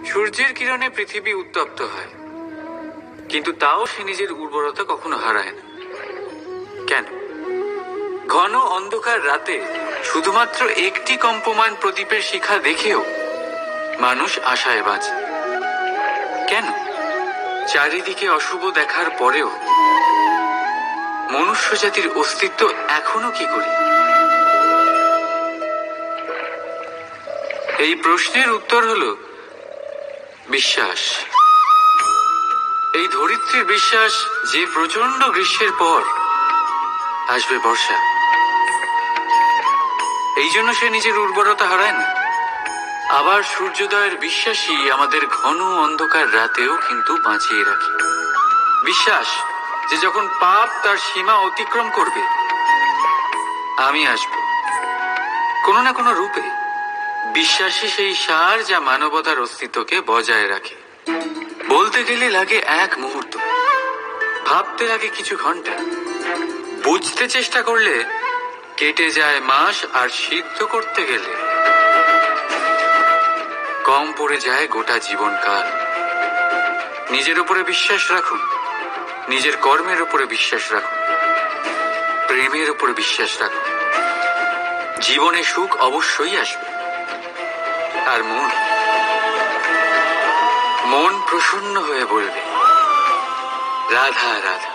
সূর্যের কিরণে পৃথিবী উত্তপ্ত হয়, কিন্তু তাও সে নিজের উর্বরতা কখনো হারায় না। কেন? ঘন অন্ধকার রাতে শুধুমাত্র একটি কম্পমান প্রদীপের শিখা দেখেও মানুষ আশায় বাঁচে। কেন? চারিদিকে অশুভ দেখার পরেও মনুষ্য জাতির অস্তিত্ব এখনো কি করে? এই প্রশ্নের উত্তর হলো বিশ্বাস। এই ধরিত্রীর বিশ্বাস যে প্রচন্ড গ্রীষ্মের পর আসবে বর্ষা, এই জন্য সে নিজের উর্বরতা হারায় না। আবার সূর্যোদয়ের বিশ্বাসই আমাদের ঘন অন্ধকার রাতেও কিন্তু বাঁচিয়ে রাখে। বিশ্বাস যে যখন পাপ তার সীমা অতিক্রম করবে, আমি আসব কোনো না কোনো রূপে। বিশ্বাসই সেই সার যা মানবতার অস্তিত্বকে বজায় রাখে। বলতে গেলে লাগে এক মুহূর্ত, ভাবতে লাগে কিছু ঘন্টা, বুঝতে চেষ্টা করলে কেটে যায় মাস, আর সিদ্ধ করতে গেলে কম পড়ে যায় গোটা জীবনকাল। নিজের উপরে বিশ্বাস রাখুন, নিজের কর্মের উপরে বিশ্বাস রাখুন, প্রেমের উপরে বিশ্বাস রাখুন। জীবনে সুখ অবশ্যই আসবে। আর মন প্রসন্ন হয়ে বলবে, রাধা রাধা।